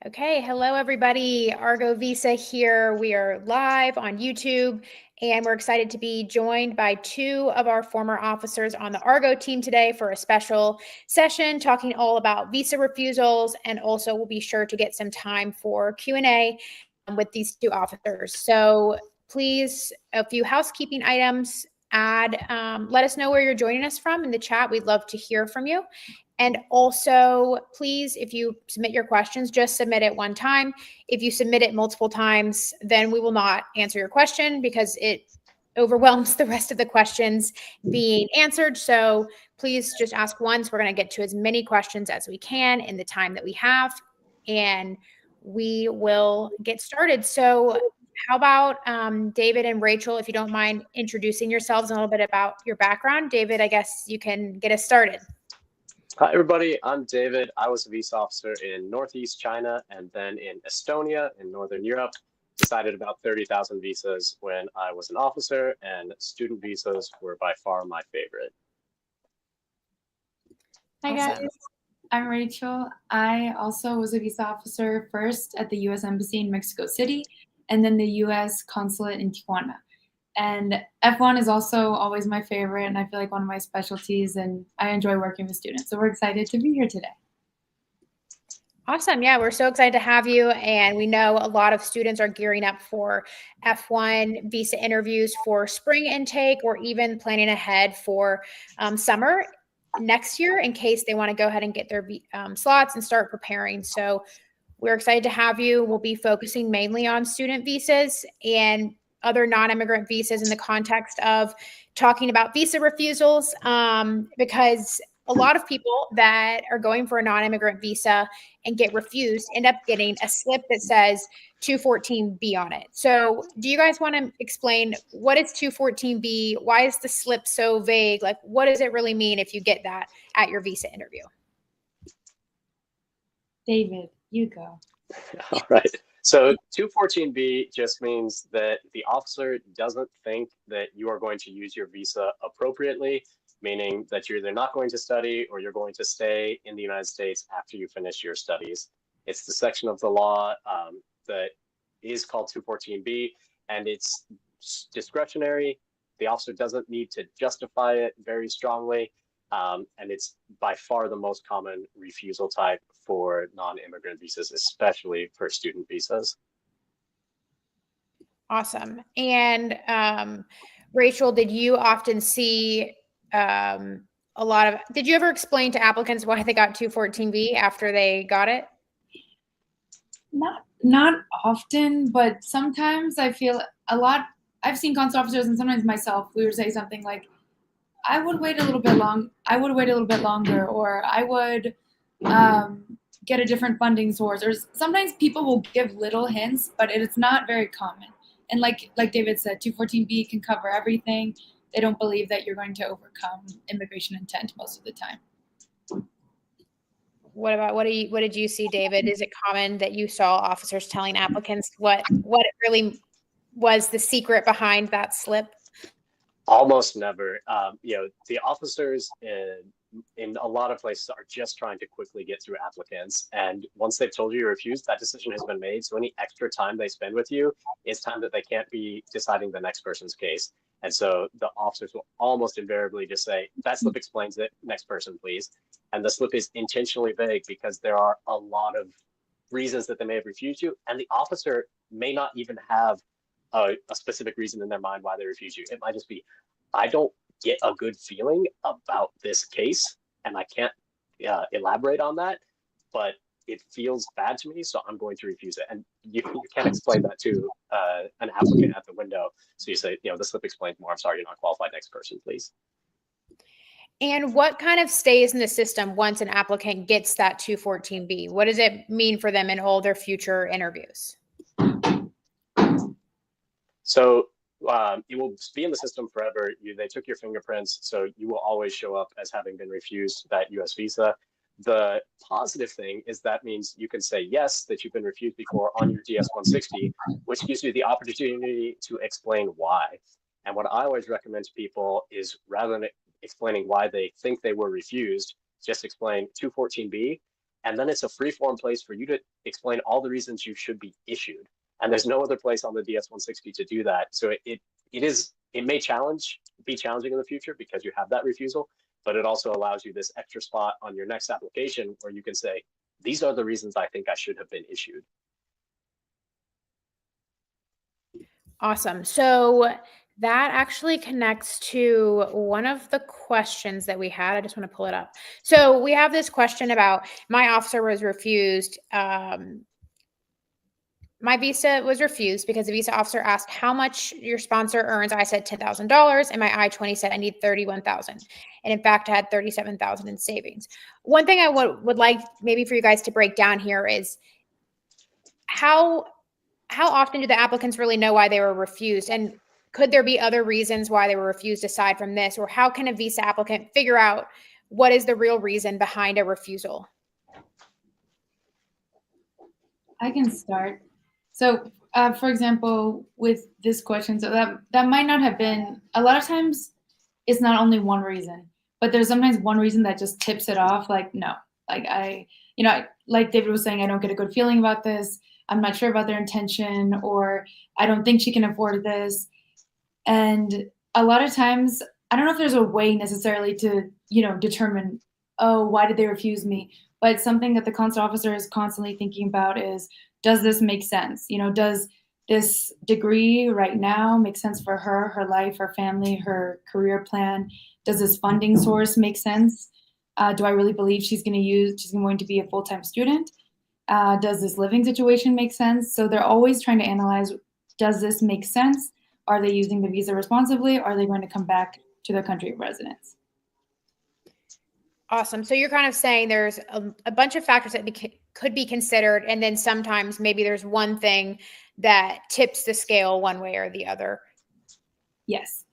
Okay, hello everybody. Argo Visa here. We are live on YouTube and we're excited to be joined by two of our former officers on the Argo team today for a special session talking all about visa refusals, and also we'll be sure to get some time for Q&A with these two officers. So please, a few housekeeping items. Let us know where you're joining us from in the chat. We'd love to hear from you. And also, please, if you submit your questions, just submit it one time. If you submit it multiple times, then we will not answer your question because it overwhelms the rest of the questions being answered. So please just ask once. We're going to get to as many questions as we can in the time that we have, and we will get started. So how about David and Rachel, if you don't mind introducing yourselves and a little bit about your background. David, I guess you can get us started. Hi, everybody. I'm David. I was a visa officer in Northeast China and then in Estonia in Northern Europe. Decided about 30,000 visas when I was an officer, and student visas were by far my favorite. Hi, guys. I'm Rachel. I also was a visa officer first at the U.S. Embassy in Mexico City and then the U.S. Consulate in Tijuana. And F1 is also always my favorite, and I feel like one of my specialties, and I enjoy working with students. So we're excited to be here today. Awesome. Yeah, we're so excited to have you. And we know a lot of students are gearing up for F1 visa interviews for spring intake, or even planning ahead for summer next year in case they want to go ahead and get their slots and start preparing. So we're excited to have you. We'll be focusing mainly on student visas and other non-immigrant visas in the context of talking about visa refusals, because a lot of people that are going for a non-immigrant visa and get refused end up getting a slip that says 214B on it. So do you guys want to explain what is 214B? Why is the slip so vague? Like, what does it really mean if you get that at your visa interview? David, you go. All right. So 214B just means that the officer doesn't think that you are going to use your visa appropriately, meaning that you're either not going to study or you're going to stay in the United States after you finish your studies. It's the section of the law that is called 214B, and it's discretionary. The officer doesn't need to justify it very strongly. And it's by far the most common refusal type for non-immigrant visas, especially for student visas. Awesome. And Rachel, did you often see did you ever explain to applicants why they got 214B after they got it? Not often, but sometimes I feel a lot. I've seen consular officers, and sometimes myself, we would say something like, I would wait a little bit longer, or I would get a different funding source. Or sometimes people will give little hints, but it's not very common. And like David said, 214B can cover everything. They don't believe that you're going to overcome immigration intent most of the time. What did you see, David? Is it common that you saw officers telling applicants what it really was, the secret behind that slip? Almost never. The officers in a lot of places are just trying to quickly get through applicants. And once they've told you you're refused, that decision has been made. So any extra time they spend with you is time that they can't be deciding the next person's case. And so the officers will almost invariably just say, that slip explains it, next person, please. And the slip is intentionally vague because there are a lot of reasons that they may have refused you. And the officer may not even have a specific reason in their mind why they refuse you. It might just be, I don't get a good feeling about this case, and I can't elaborate on that, but it feels bad to me, so I'm going to refuse it. And you can't explain that to an applicant at the window. So you say, the slip explains more. I'm sorry, you're not qualified. Next person, please. And what kind of stays in the system once an applicant gets that 214B? What does it mean for them in all their future interviews? So it will be in the system forever. They took your fingerprints, so you will always show up as having been refused that U.S. visa. The positive thing is that means you can say yes, that you've been refused before on your DS-160, which gives you the opportunity to explain why. And what I always recommend to people is, rather than explaining why they think they were refused, just explain 214B And then it's a free form place for you to explain all the reasons you should be issued. And there's no other place on the DS-160 to do that. So it may be challenging in the future because you have that refusal, but it also allows you this extra spot on your next application where you can say, these are the reasons I think I should have been issued. Awesome. So that actually connects to one of the questions that we had. I just want to pull it up. So we have this question about my officer was refused. My visa was refused because the visa officer asked how much your sponsor earns. I said $10,000, and my I-20 said I need $31,000. And in fact, I had $37,000 in savings. One thing I would like maybe for you guys to break down here is how often do the applicants really know why they were refused? And could there be other reasons why they were refused aside from this? Or how can a visa applicant figure out what is the real reason behind a refusal? I can start. So, for example, with this question, so that might not have been, a lot of times it's not only one reason, but there's sometimes one reason that just tips it off. Like, no, like like David was saying, I don't get a good feeling about this. I'm not sure about their intention, or I don't think she can afford this. And a lot of times, I don't know if there's a way necessarily to, determine, oh, why did they refuse me? But something that the consular officer is constantly thinking about is, does this make sense? Does this degree right now make sense for her, her life, her family, her career plan? Does this funding source make sense? Do I really believe she's going to be a full-time student? Does this living situation make sense? So they're always trying to analyze, does this make sense? Are they using the visa responsibly? Are they going to come back to their country of residence? Awesome. So you're kind of saying there's a bunch of factors that could be considered, and then sometimes maybe there's one thing that tips the scale one way or the other. Yes.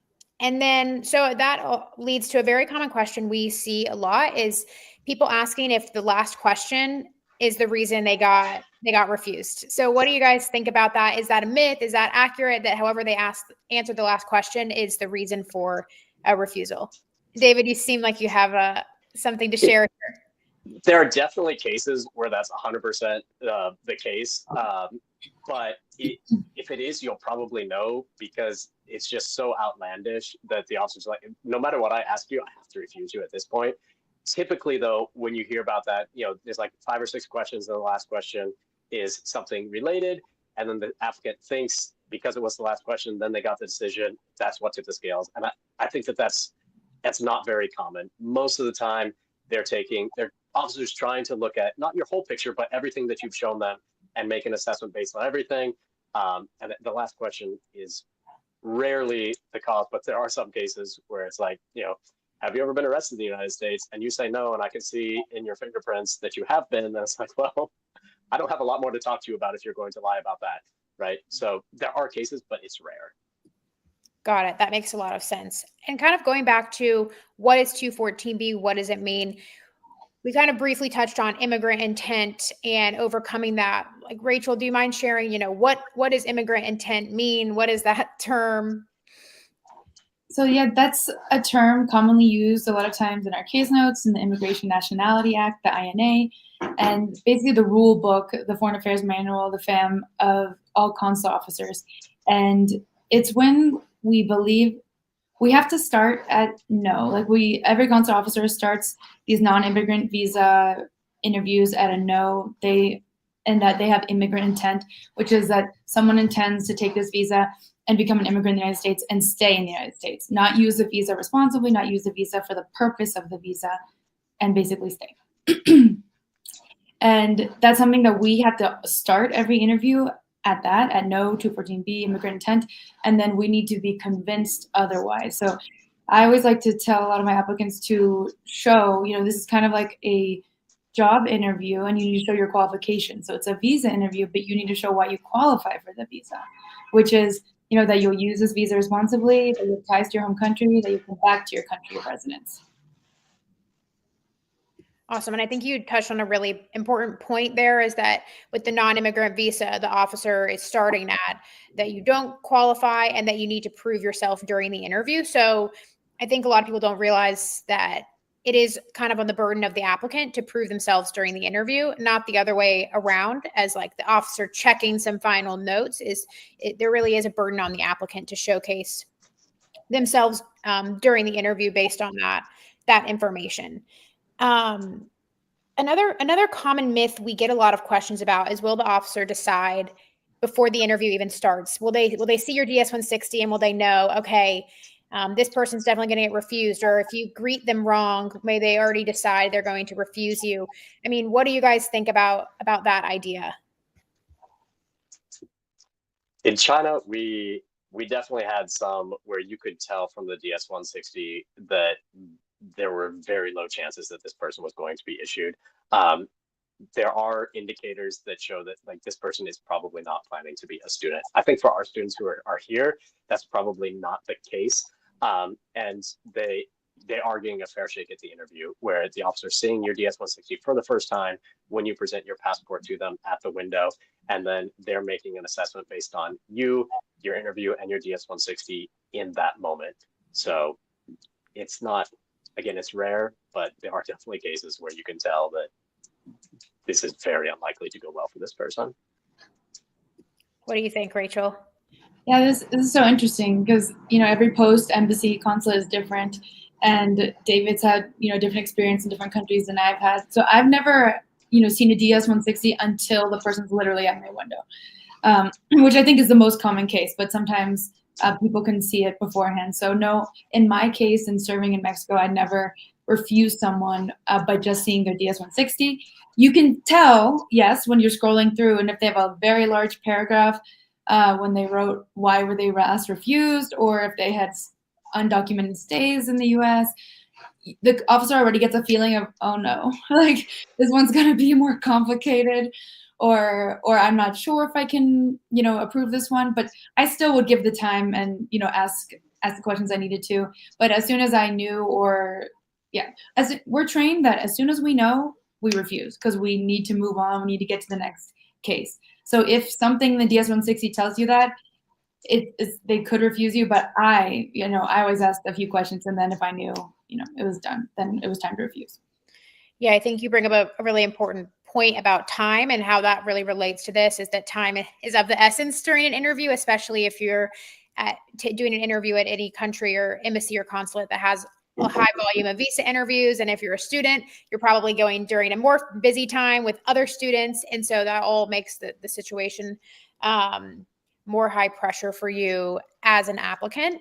And then, so that leads to a very common question we see a lot is people asking if the last question is the reason they got refused. So what do you guys think about that? Is that a myth? Is that accurate that however they answered the last question is the reason for a refusal? David, you seem like you have something to share here. There are definitely cases where that's 100% the case. But if it is, you'll probably know because it's just so outlandish that the officer's like, no matter what I ask you, I have to refuse you at this point. Typically, though, when you hear about that, there's like 5 or 6 questions, and the last question is something related. And then the applicant thinks because it was the last question, then they got the decision. That's what tipped the scales. And I think that's not very common. Most of the time, they're officers trying to look at not your whole picture, but everything that you've shown them and make an assessment based on everything. And the last question is rarely the cause, but there are some cases where it's like, have you ever been arrested in the United States? And you say no, and I can see in your fingerprints that you have been. And it's like, well, I don't have a lot more to talk to you about if you're going to lie about that, right? So there are cases, but it's rare. Got it. That makes a lot of sense. And kind of going back to what is 214B, what does it mean? We kind of briefly touched on immigrant intent and overcoming that. Like, Rachel, do you mind sharing, what does immigrant intent mean? What is that term? So yeah, that's a term commonly used a lot of times in our case notes in the Immigration Nationality Act, the INA, and basically the rule book, the Foreign Affairs Manual, the FAM of all consular officers. And it's when we believe we have to start at no. Like every consular officer starts these non-immigrant visa interviews at a no. And that they have immigrant intent, which is that someone intends to take this visa and become an immigrant in the United States and stay in the United States, not use the visa responsibly, not use the visa for the purpose of the visa, and basically stay. And that's something that we have to start every interview at no, 214B, immigrant intent, and then we need to be convinced otherwise. So I always like to tell a lot of my applicants to show, this is kind of like a job interview and you need to show your qualifications. So it's a visa interview, but you need to show why you qualify for the visa, which is, that you'll use this visa responsibly, that you have ties to your home country, that you come back to your country of residence. Awesome. And I think you touched on a really important point there is that with the non-immigrant visa, the officer is starting at that you don't qualify and that you need to prove yourself during the interview. So I think a lot of people don't realize that it is kind of on the burden of the applicant to prove themselves during the interview, not the other way around, as like the officer checking some final notes. There really is a burden on the applicant to showcase themselves during the interview based on that information. Another common myth we get a lot of questions about is, will the officer decide before the interview even starts? Will they see your DS-160 and will they know, okay, this person's definitely going to get refused? Or if you greet them wrong, may they already decide they're going to refuse you? I mean, what do you guys think about that idea? In China, we definitely had some where you could tell from the DS-160 that there were very low chances that this person was going to be issued. There are indicators that show that like this person is probably not planning to be a student. I think for our students who are here, that's probably not the case. And they are getting a fair shake at the interview, where the officer seeing your DS-160 for the first time when you present your passport to them at the window, and then they're making an assessment based on you, your interview, and your DS-160 in that moment. So it's not, again, it's rare, but there are definitely cases where you can tell that this is very unlikely to go well for this person. What do you think, Rachel? Yeah, this is so interesting because, every post embassy consulate is different, and David's had, different experience in different countries than I've had. So I've never, seen a DS-160 until the person's literally at my window, which I think is the most common case, but sometimes people can see it beforehand. So no, in my case, in serving in Mexico, I never refused someone by just seeing their DS-160. You can tell, yes, when you're scrolling through, and if they have a very large paragraph, when they wrote why were they asked refused, or if they had undocumented stays in the U.S., the officer already gets a feeling of, oh no, like this one's going to be more complicated, or I'm not sure if I can, approve this one. But I still would give the time and, ask the questions I needed to. But as soon as I knew, we're trained that as soon as we know, we refuse, because we need to move on. We need to get to the next case. So if something in the DS-160 tells you that, they could refuse you. But I always asked a few questions, and then if I knew, it was done, then it was time to refuse. Yeah, I think you bring up a really important point about time, and how that really relates to this is that time is of the essence during an interview, especially if you're doing an interview at any country or embassy or consulate that has a high volume of visa interviews. And if you're a student, you're probably going during a more busy time with other students. And so that all makes the situation more high pressure for you as an applicant.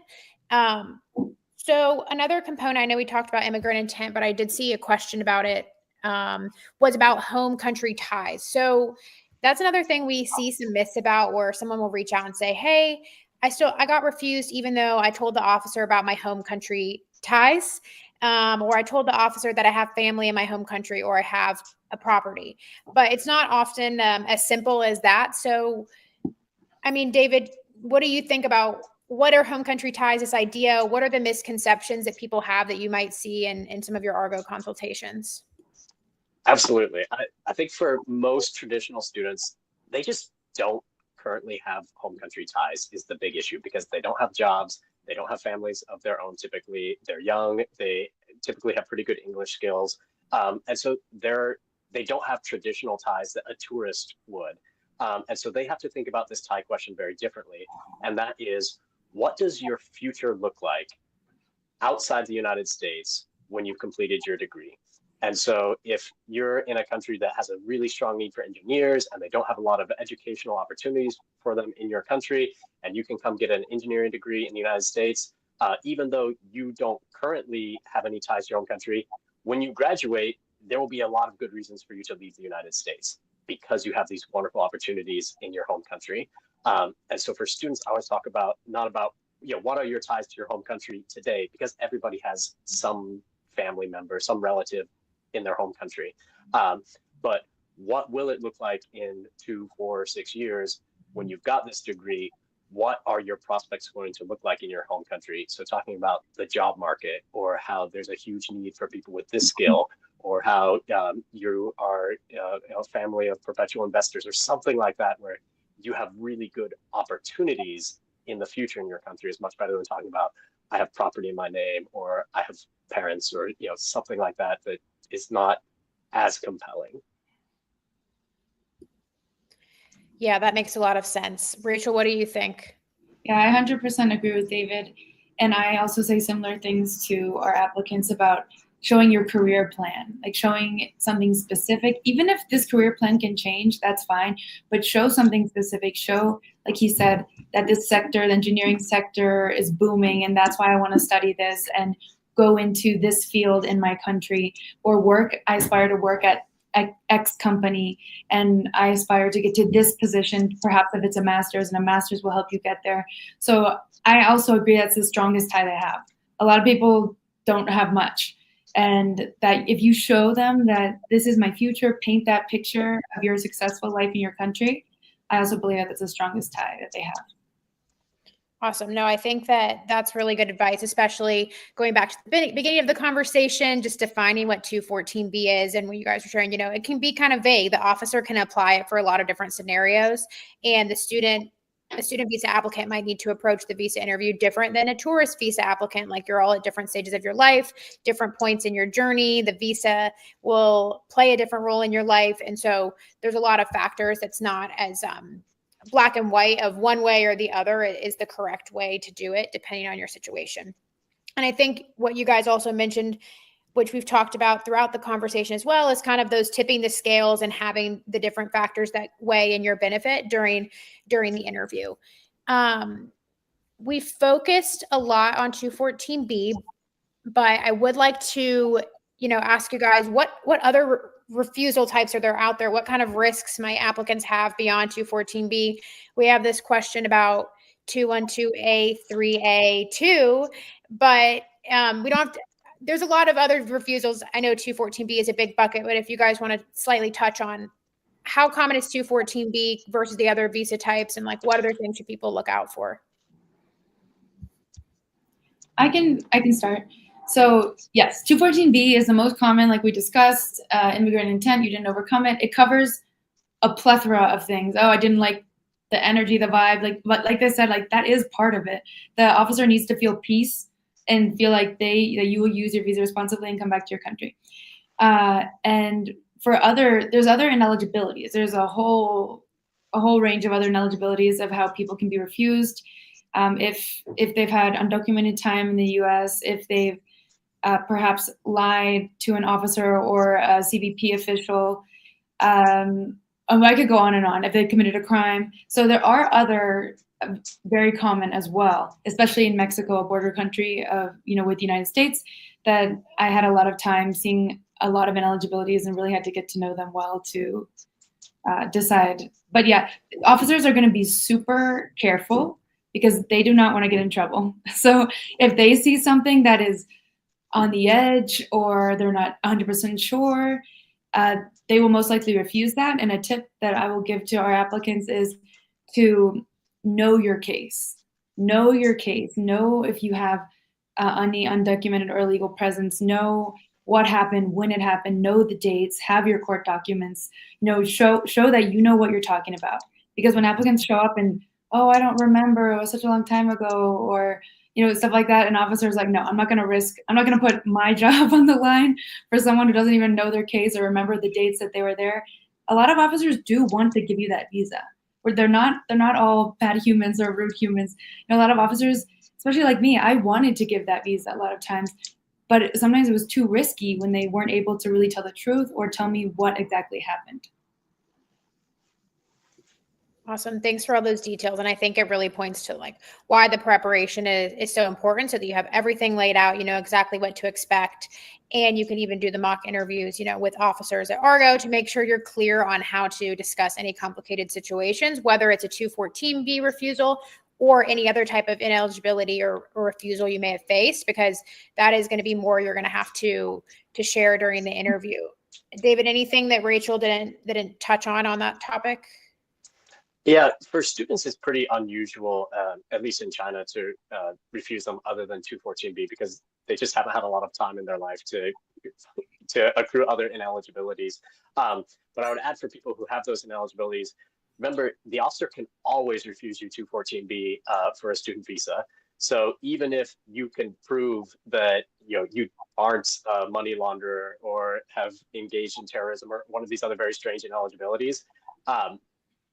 So another component, I know we talked about immigrant intent, but I did see a question about it, was about home country ties. So that's another thing we see some myths about, where someone will reach out and say, hey, I got refused even though I told the officer about my home country ties, or I told the officer that I have family in my home country, or I have a property. But it's not often as simple as that. So, I mean, David, what do you think about what are home country ties, this idea? What are the misconceptions that people have that you might see in some of your Argo consultations? Absolutely. I think for most traditional students, they just don't currently have home country ties is the big issue, because they don't have jobs, they don't have families of their own. Typically, they're young, they typically have pretty good English skills. And so they don't have traditional ties that a tourist would. And so they have to think about this tie question very differently. And that is, what does your future look like outside the United States when you've completed your degree? And so if you're in a country that has a really strong need for engineers and they don't have a lot of educational opportunities for them in your country, and you can come get an engineering degree in the United States, even though you don't currently have any ties to your own country, when you graduate, there will be a lot of good reasons for you to leave the United States, because you have these wonderful opportunities in your home country. And so for students, I always talk about, not about, what are your ties to your home country today? Because everybody has some family member, some relative in their home country. But what will it look like in 2, 4, 6 years when you've got this degree? What are your prospects going to look like in your home country? So talking about the job market, or how there's a huge need for people with this skill, or how you are a family of perpetual investors or something like that, where you have really good opportunities in the future in your country, is much better than talking about I have property in my name, or I have parents, or something like that that is not as compelling. Yeah, that makes a lot of sense. Rachel, what do you think? Yeah, I 100% agree with David. And I also say similar things to our applicants about showing your career plan, like showing something specific. Even if this career plan can change, that's fine, but show something specific. Show, like he said, that this sector, the engineering sector, is booming, and that's why I want to study this and go into this field in my country, or work. I aspire to work at X company, and I aspire to get to this position, perhaps if it's a master's, and a master's will help you get there. So I also agree that's the strongest tie they have. A lot of people don't have much. And that if you show them that this is my future, paint that picture of your successful life in your country, I also believe that that's the strongest tie that they have. Awesome. No, I think that that's really good advice, especially going back to the beginning of the conversation, just defining what 214B is. And when you guys were sharing, it can be kind of vague. The officer can apply it for a lot of different scenarios, and a student visa applicant might need to approach the visa interview different than a tourist visa applicant. Like, you're all at different stages of your life, different points in your journey. The visa will play a different role in your life. And so there's a lot of factors that's not as black and white of one way or the other is the correct way to do it, depending on your situation. And I think what you guys also mentioned, which we've talked about throughout the conversation as well, is kind of those tipping the scales and having the different factors that weigh in your benefit during the interview. We focused a lot on 214B, but I would like to, ask you guys what other refusal types are there out there? What kind of risks might applicants have beyond 214B? We have this question about 212A, 3A, 2, but we don't have to, there's a lot of other refusals. I know 214B is a big bucket, but if you guys want to slightly touch on how common is 214B versus the other visa types, and like what other things should people look out for? I can start. So yes, 214B is the most common, like we discussed, immigrant intent, you didn't overcome it. It covers a plethora of things. Oh, I didn't like the energy, the vibe, like they said, like that is part of it. The officer needs to feel peace and feel like that you will use your visa responsibly and come back to your country. And there's other ineligibilities. There's a whole range of other ineligibilities of how people can be refused. If they've had undocumented time in the U.S., if they've perhaps lied to an officer or a CBP official. I could go on and on if they committed a crime. So there are other very common as well, especially in Mexico, a border country with the United States, that I had a lot of time seeing a lot of ineligibilities and really had to get to know them well to decide. But yeah, officers are going to be super careful because they do not want to get in trouble. So if they see something that is on the edge or they're not 100% sure, they will most likely refuse that. And a tip that I will give to our applicants is to know your case. Know your case. Know if you have any undocumented or illegal presence. Know what happened, when it happened. Know the dates. Have your court documents. Show that you know what you're talking about. Because when applicants show up and, oh, I don't remember, it was such a long time ago, or stuff like that, an officer's like, no, I'm not going to put my job on the line for someone who doesn't even know their case or remember the dates that they were there. A lot of officers do want to give you that visa, where they're not all bad humans or rude humans. A lot of officers, especially like me, I wanted to give that visa a lot of times, but sometimes it was too risky when they weren't able to really tell the truth or tell me what exactly happened. Awesome. Thanks for all those details. And I think it really points to like why the preparation is so important, so that you have everything laid out, you know exactly what to expect. And you can even do the mock interviews, with officers at Argo to make sure you're clear on how to discuss any complicated situations, whether it's a 214B refusal or any other type of ineligibility or refusal you may have faced, because that is going to be more you're going to have to share during the interview. David, anything that Rachel didn't touch on that topic? Yeah, for students, it's pretty unusual, at least in China, to refuse them other than 214B, because they just haven't had a lot of time in their life to accrue other ineligibilities. But I would add, for people who have those ineligibilities, remember, the officer can always refuse you 214B for a student visa. So even if you can prove that you aren't a money launderer or have engaged in terrorism or one of these other very strange ineligibilities, um,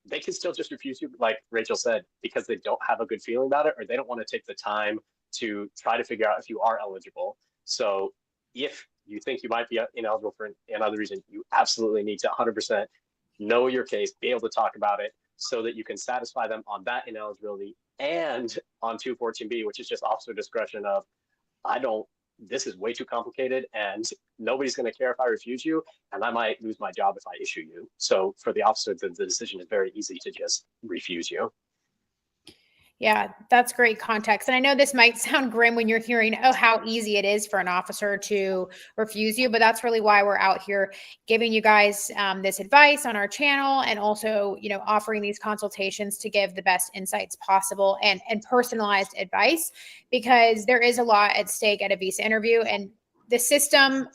they can still just refuse you, like Rachel said, because they don't have a good feeling about it or they don't want to take the time to try to figure out if you are eligible. So if you think you might be ineligible for another reason, you absolutely need to 100% know your case, be able to talk about it so that you can satisfy them on that ineligibility and on 214B, which is just officer discretion of, I don't, this is way too complicated and nobody's going to care if I refuse you and I might lose my job if I issue you. So for the officer, the decision is very easy to just refuse you. Yeah, that's great context. And I know this might sound grim when you're hearing, oh, how easy it is for an officer to refuse you, but that's really why we're out here giving you guys this advice on our channel and also, offering these consultations to give the best insights possible and personalized advice, because there is a lot at stake at a visa interview and the system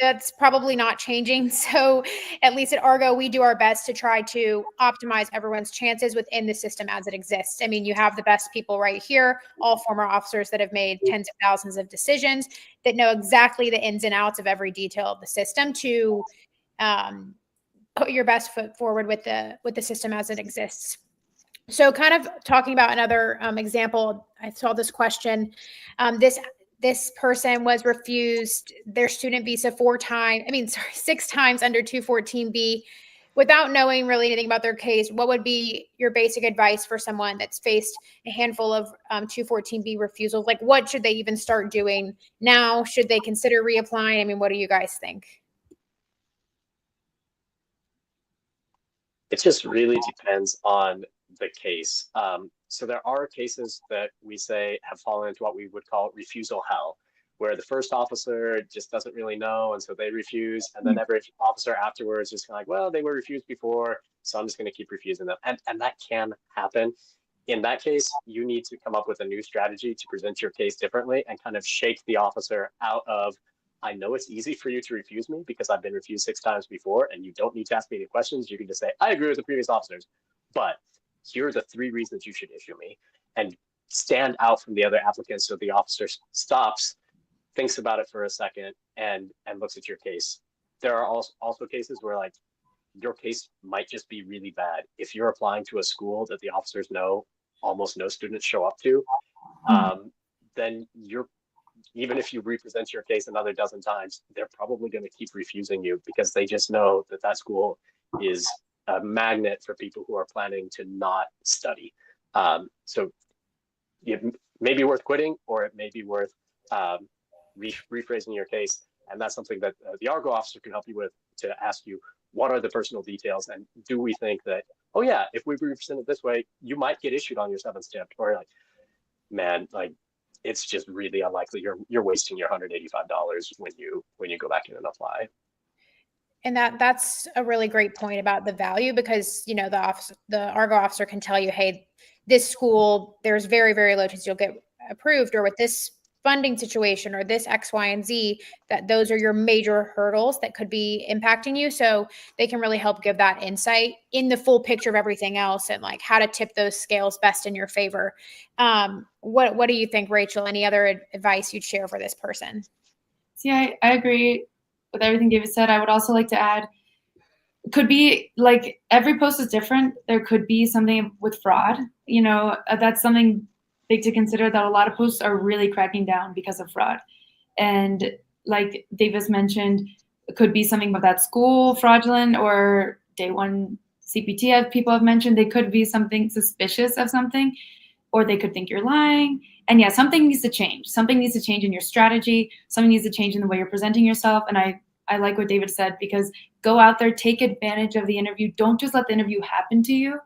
that's probably not changing. So at least at Argo, we do our best to try to optimize everyone's chances within the system as it exists. I mean, you have the best people right here, all former officers that have made tens of thousands of decisions that know exactly the ins and outs of every detail of the system to put your best foot forward with the system as it exists. So kind of talking about another example, I saw this question. This person was refused their student visa 6 times under 214B without knowing really anything about their case. What would be your basic advice for someone that's faced a handful of 214B refusals? Like, what should they even start doing now? Should they consider reapplying? I mean, what do you guys think? It just really depends on the case. So there are cases that we say have fallen into what we would call refusal hell, where the first officer just doesn't really know, and so they refuse, and then every officer afterwards is kind of like, well, they were refused before, so I'm just going to keep refusing them, and that can happen. In that case, you need to come up with a new strategy to present your case differently and kind of shake the officer out of, I know it's easy for you to refuse me because I've been refused 6 times before and you don't need to ask me any questions. You can just say, I agree with the previous officers, but here are the 3 reasons you should issue me, and stand out from the other applicants so the officer stops, thinks about it for a second, and looks at your case. There are also cases where like your case might just be really bad. If you're applying to a school that the officers know almost no students show up to, then you're, even if you represent your case another dozen times, they're probably going to keep refusing you because they just know that that school is a magnet for people who are planning to not study. So it may be worth quitting, or it may be worth rephrasing your case. And that's something that the Argo officer can help you with, to ask you, what are the personal details? And do we think that, oh yeah, if we represent it this way, you might get issued on your 7th step, or like, man, like, it's just really unlikely you're wasting your $185 when you go back in and apply. And that's a really great point about the value, because the Argo officer can tell you, hey, this school, there's very, very low chance you'll get approved, or with this funding situation or this X, Y, and Z, that those are your major hurdles that could be impacting you. So they can really help give that insight in the full picture of everything else and like how to tip those scales best in your favor. What do you think, Rachel? Any other advice you'd share for this person? See, I agree with everything David said. I would also like to add, could be like every post is different. There could be something with fraud. That's something big to consider, that a lot of posts are really cracking down because of fraud. And like Davis mentioned, it could be something about that school fraudulent, or day one CPT, as people have mentioned. They could be something suspicious of something, or they could think you're lying. And yeah, something needs to change. Something needs to change in your strategy. Something needs to change in the way you're presenting yourself. And I like what David said, because go out there, take advantage of the interview. Don't just let the interview happen to you,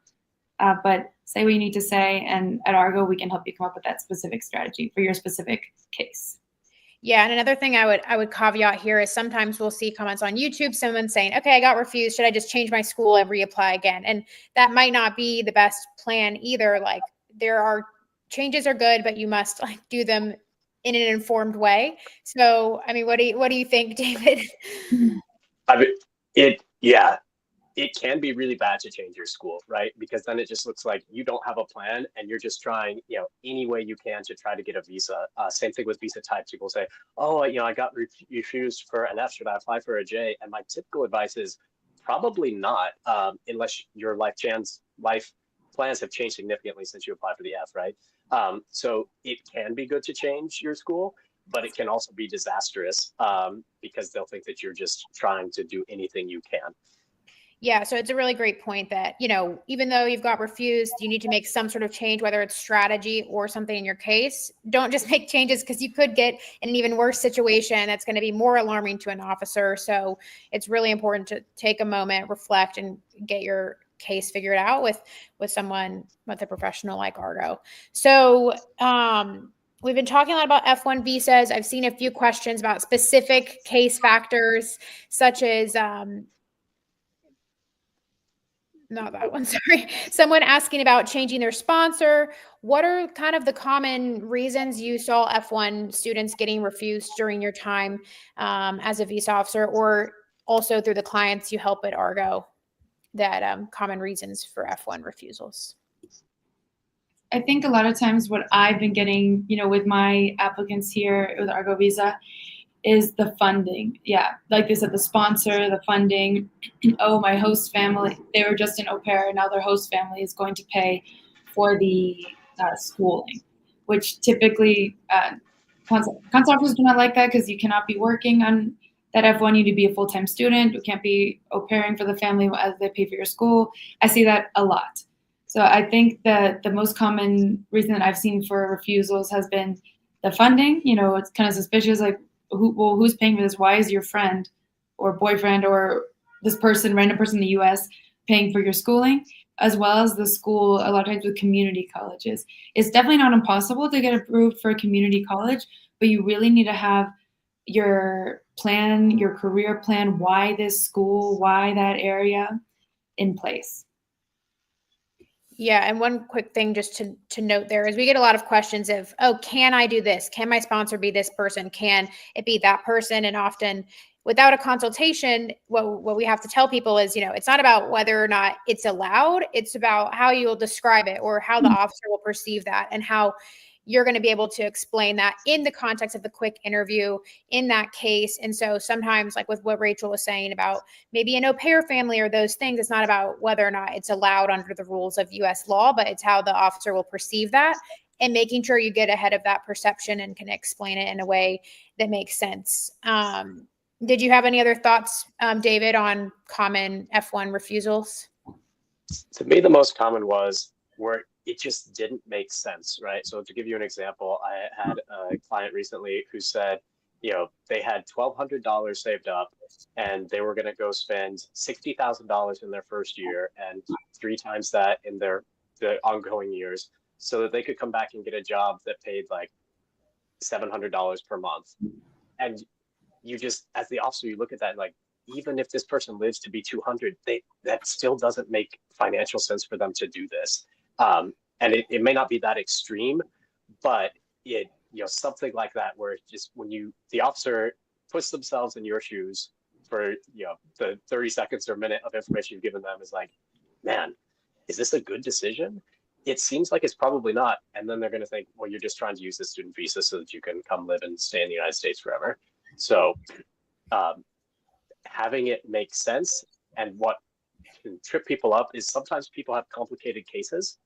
but say what you need to say. And at Argo, we can help you come up with that specific strategy for your specific case. Yeah, and another thing I would caveat here is sometimes we'll see comments on YouTube, someone saying, okay, I got refused. Should I just change my school and reapply again? And that might not be the best plan either. Like, changes are good, but you must like do them in an informed way. So, I mean, what do you think, David? Yeah, it can be really bad to change your school, right? Because then it just looks like you don't have a plan and you're just trying, any way you can to try to get a visa. Same thing with visa types. People say, oh, I got refused for an F. Should I apply for a J? And my typical advice is probably not, unless your life plans have changed significantly since you applied for the F, right? So it can be good to change your school, but it can also be disastrous, because they'll think that you're just trying to do anything you can. Yeah, so it's a really great point that, even though you've got refused, you need to make some sort of change, whether it's strategy or something in your case. Don't just make changes because you could get in an even worse situation that's going to be more alarming to an officer. So it's really important to take a moment, reflect, and get your case figured out with someone, with a professional like Argo. So we've been talking a lot about F1 visas. I've seen a few questions about specific case factors, such as not that one, sorry. Someone asking about changing their sponsor. What are kind of the common reasons you saw F1 students getting refused during your time as a visa officer, or also through the clients you help at Argo, that common reasons for F1 refusals? I think a lot of times what I've been getting, with my applicants here with Argo Visa is the funding. Yeah, like they said, the sponsor, the funding. Oh, my host family, they were just an au pair, now their host family is going to pay for the schooling, which typically consul officers do not like that because you cannot be working on that F1. You need to be a full-time student. You can't be au pairing for the family as they pay for your school. I see that a lot. So I think that the most common reason that I've seen for refusals has been the funding. It's kind of suspicious, like, who's paying for this? Why is your friend or boyfriend or this random person in the US paying for your schooling? As well as the school, a lot of times with community colleges. It's definitely not impossible to get approved for a community college, but you really need to have your plan, your career plan, why this school, why that area, in place. Yeah, and one quick thing just to note there is we get a lot of questions of, oh, can I do this? Can my sponsor be this person? Can it be that person? And often without a consultation, what we have to tell people is, it's not about whether or not it's allowed. It's about how you'll describe it or how the officer will perceive that, and how you're going to be able to explain that in the context of the quick interview in that case. And so sometimes, like with what Rachel was saying about maybe an au pair family or those things, it's not about whether or not it's allowed under the rules of US law, but it's how the officer will perceive that, and making sure you get ahead of that perception and can explain it in a way that makes sense. Did you have any other thoughts, David, on common F1 refusals? To me, the most common was where it just didn't make sense, right? So to give you an example, I had a client recently who said, they had $1,200 saved up and they were going to go spend $60,000 in their first year and 3 times that in the ongoing years, so that they could come back and get a job that paid like $700 per month. And you just, as the officer, you look at that like, even if this person lives to be 200, that still doesn't make financial sense for them to do this. And it may not be that extreme, but something like that, where it's just when the officer puts themselves in your shoes for, the 30 seconds or minute of information you've given them, is like, man, is this a good decision? It seems like it's probably not. And then they're going to think, well, you're just trying to use the student visa so that you can come live and stay in the United States forever. So having it make sense, and what can trip people up is sometimes people have complicated cases,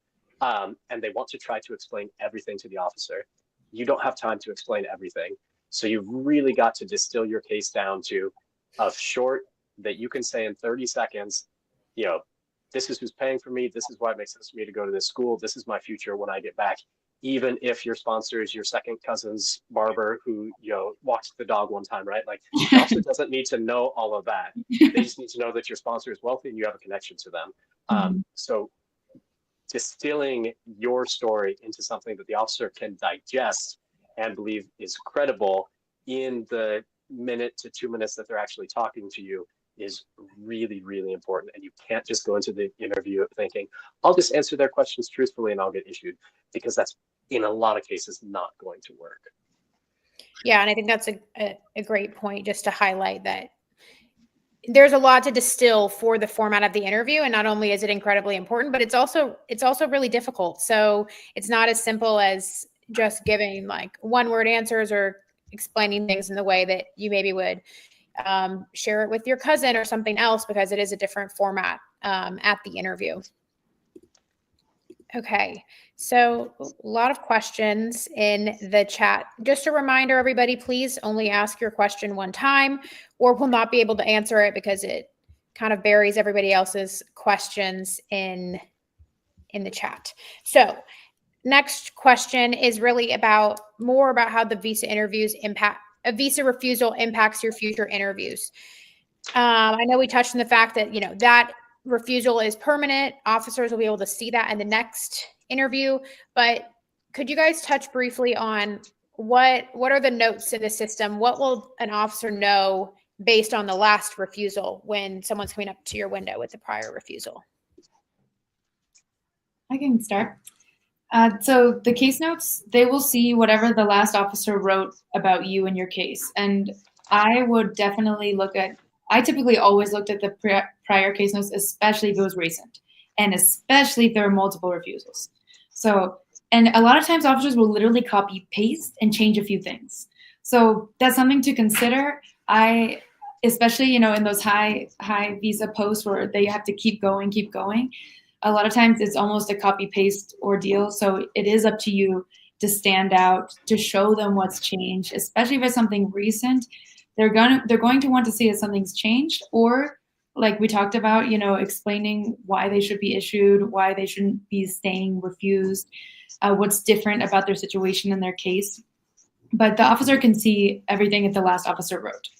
and they want to try to explain everything to the officer. You don't have time to explain everything. So you've really got to distill your case down to a short that you can say in 30 seconds, this is who's paying for me. This is why it makes sense for me to go to this school. This is my future when I get back. Even if your sponsor is your second cousin's barber who, walks the dog one time, right? Like, the officer doesn't need to know all of that. They just need to know that your sponsor is wealthy and you have a connection to them. So distilling your story into something that the officer can digest and believe is credible in the minute to 2 minutes that they're actually talking to you is really, really important. And you can't just go into the interview thinking, I'll just answer their questions truthfully and I'll get issued, because that's in a lot of cases not going to work. Yeah, and I think that's a great point, just to highlight that there's a lot to distill for the format of the interview. And not only is it incredibly important, but it's also really difficult. So it's not as simple as just giving like one word answers or explaining things in the way that you maybe would share it with your cousin or something else, because it is a different format at the interview. Okay, so a lot of questions in the chat. Just a reminder, everybody, please only ask your question one time, or we'll not be able to answer it because it kind of buries everybody else's questions in the chat. So next question is really more about how the visa interviews impact, a visa refusal impacts your future interviews. I know we touched on the fact that, that refusal is permanent. Officers will be able to see that in the next interview, but could you guys touch briefly on what are the notes in the system? What will an officer know based on the last refusal when someone's coming up to your window with the prior refusal? I can start. So the case notes, they will see whatever the last officer wrote about you and your case. And I would definitely I typically always looked at the prior case notes, especially if it was recent, and especially if there were multiple refusals. So, and a lot of times officers will literally copy paste and change a few things. So that's something to consider. Especially, in those high visa posts where they have to keep going, a lot of times it's almost a copy paste ordeal. So it is up to you to stand out, to show them what's changed, especially if it's something recent. They're going to want to see if something's changed, or like we talked about, explaining why they should be issued, why they shouldn't be staying refused, what's different about their situation and their case. But the officer can see everything that the last officer wrote.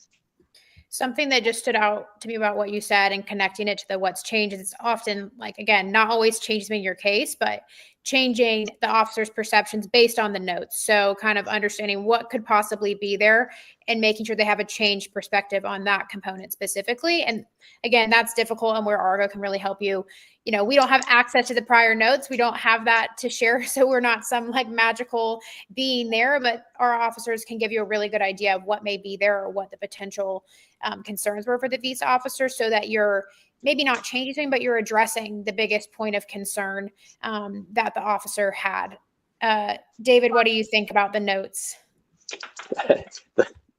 Something that just stood out to me about what you said and connecting it to the what's changed is it's often, like, again, not always changing your case, but changing the officer's perceptions based on the notes. So kind of understanding what could possibly be there and making sure they have a changed perspective on that component specifically. And again, that's difficult, and where Argo can really help you. We don't have access to the prior notes. We don't have that to share. So we're not some like magical being there, but our officers can give you a really good idea of what may be there or what the potential concerns were for the visa officer, so that you're maybe not changing something, but you're addressing the biggest point of concern that the officer had. David, what do you think about the notes?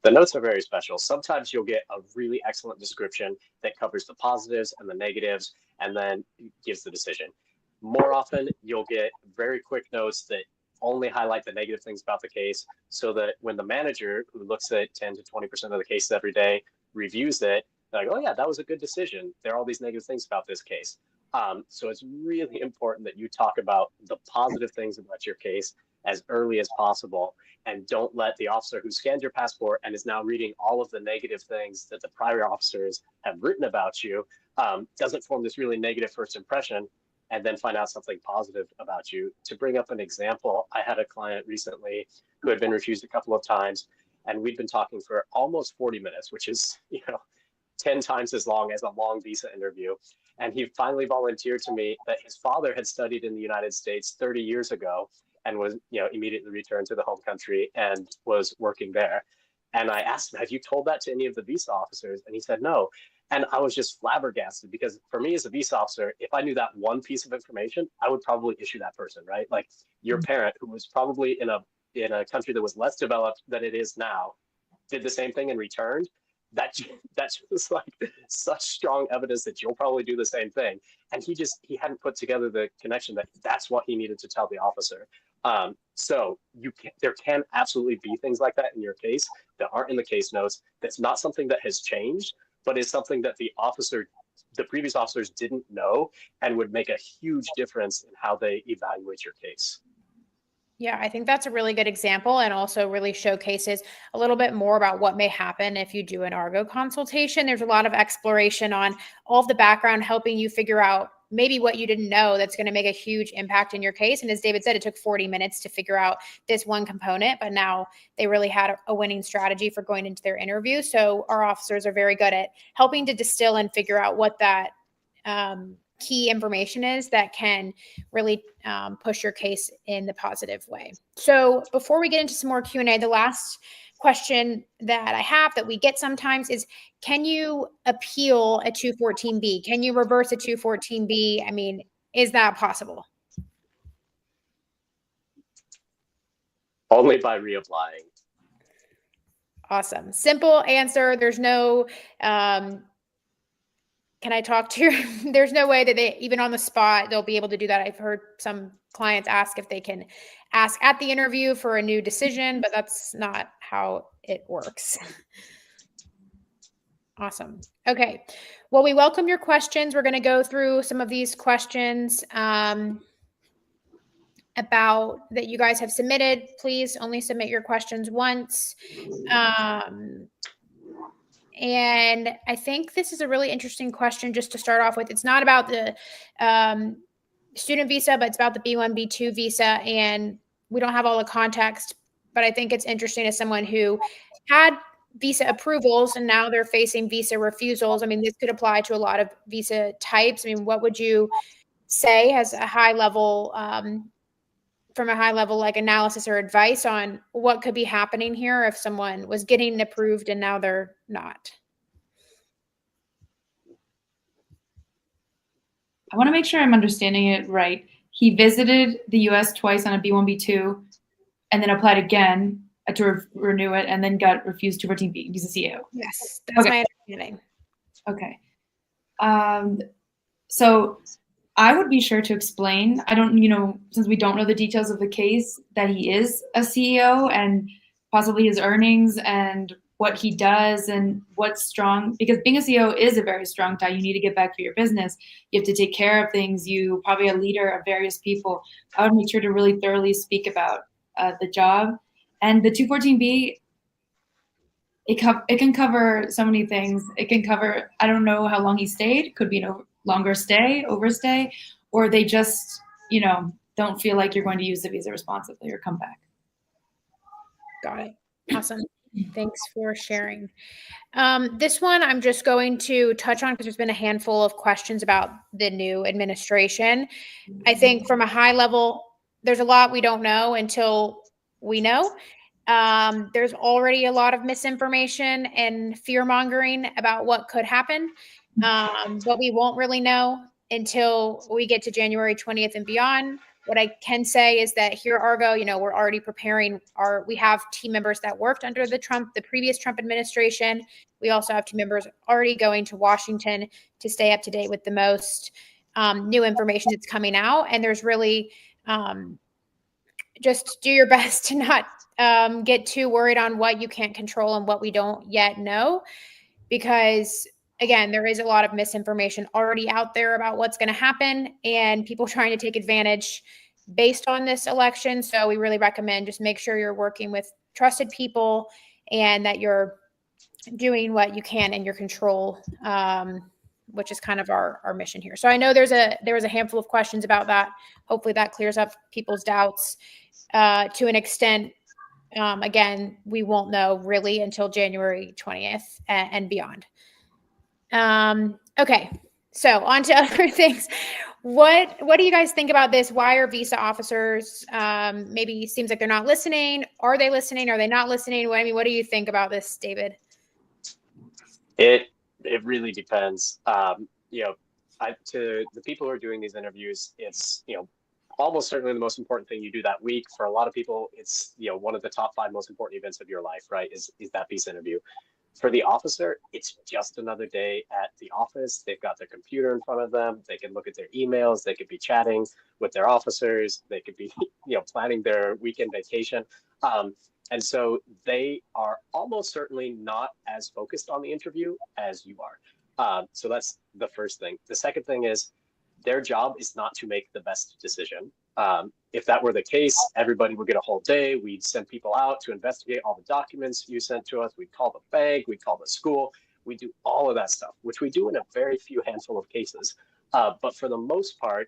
The notes are very special. Sometimes you'll get a really excellent description that covers the positives and the negatives and then gives the decision. More often, you'll get very quick notes that only highlight the negative things about the case, so that when the manager, who looks at 10 to 20% of the cases every day, reviews it, they're like, oh yeah, that was a good decision. There are all these negative things about this case. So it's really important that you talk about the positive things about your case as early as possible, and don't let the officer who scanned your passport and is now reading all of the negative things that the prior officers have written about you, doesn't form this really negative first impression and then find out something positive about you. To bring up an example, I had a client recently who had been refused a couple of times, and we'd been talking for almost 40 minutes, which is, 10 times as long as a long visa interview. And he finally volunteered to me that his father had studied in the United States 30 years ago and was, immediately returned to the home country and was working there. And I asked him, have you told that to any of the visa officers? And he said, no. And I was just flabbergasted, because for me as a visa officer, if I knew that one piece of information, I would probably issue that person, right? Like your parent, who was probably in a country that was less developed than it is now, did the same thing and returned. That's just like such strong evidence that you'll probably do the same thing. And he hadn't put together the connection that that's what he needed to tell the officer. So there can absolutely be things like that in your case that aren't in the case notes. That's not something that has changed, but is something that the previous officers didn't know, and would make a huge difference in how they evaluate your case. Yeah, I think that's a really good example, and also really showcases a little bit more about what may happen if you do an Argo consultation. There's a lot of exploration on all of the background, helping you figure out maybe what you didn't know that's going to make a huge impact in your case. And as David said, it took 40 minutes to figure out this one component, but now they really had a winning strategy for going into their interview. So our officers are very good at helping to distill and figure out what that key information is that can really push your case in the positive way. So before we get into some more Q&A, the last question that I have that we get sometimes is, can you appeal a 214B? Can you reverse a 214B? I mean, is that possible? Only by reapplying. Awesome. Simple answer. There's no, can I talk to your, there's no way that they, even on the spot, they'll be able to do that. I've heard some clients ask if they can ask at the interview for a new decision, but that's not how it works. Awesome. Okay. Well, we welcome your questions. We're going to go through some of these questions about that you guys have submitted. Please only submit your questions once. And I think this is a really interesting question just to start off with. It's not about the student visa, but it's about the B1, B2 visa. And we don't have all the context, but I think it's interesting as someone who had visa approvals and now they're facing visa refusals. I mean, this could apply to a lot of visa types. I mean, what would you say as a high level, from a high level, like analysis or advice on what could be happening here if someone was getting approved and now they're not? I want to make sure I'm understanding it right. He visited the US twice on a B1, B2, and then applied again to renew it, and then got refused 214B visa CO. Yes, that's my understanding. Okay. So I would be sure to explain. I don't, since we don't know the details of the case, that he is a CEO and possibly his earnings and what he does and what's strong, because being a CEO is a very strong tie. You need to get back to your business. You have to take care of things. You probably a leader of various people. I would make sure to really thoroughly speak about the job. And the 214B, it can cover so many things. It can cover, I don't know how long he stayed. Could be an longer stay, overstay, or they just, don't feel like you're going to use the visa responsibly or come back. Got it. Awesome. Thanks for sharing. This one I'm just going to touch on because there's been a handful of questions about the new administration. I think from a high level, there's a lot we don't know until we know. There's already a lot of misinformation and fear mongering about what could happen, but we won't really know until we get to January 20th and beyond. What I can say is that here at Argo, we're already preparing we have team members that worked under the previous Trump administration. We also have team members already going to Washington to stay up to date with the most new information that's coming out. And there's really just do your best to not get too worried on what you can't control and what we don't yet know, because again, there is a lot of misinformation already out there about what's going to happen and people trying to take advantage based on this election. So we really recommend just make sure you're working with trusted people and that you're doing what you can in your control, which is kind of our mission here. So I know there was a handful of questions about that. Hopefully that clears up people's doubts to an extent. Again, we won't know really until January 20th and beyond. Okay, so on to other things. What do you guys think about this? Why are visa officers maybe seems like they're not listening? Are they listening? Are they not listening? What do you think about this, David? It really depends. To the people who are doing these interviews, it's almost certainly the most important thing you do that week. For a lot of people, it's one of the top 5 most important events of your life, right? Is that visa interview. For the officer, it's just another day at the office. They've got their computer in front of them. They can look at their emails. They could be chatting with their officers. They could be, planning their weekend vacation. And so they are almost certainly not as focused on the interview as you are. So that's the first thing. The second thing is their job is not to make the best decision. If that were the case, everybody would get a whole day. We'd send people out to investigate all the documents you sent to us. We'd call the bank. We'd call the school. We do all of that stuff, which we do in a very few handful of cases. But for the most part,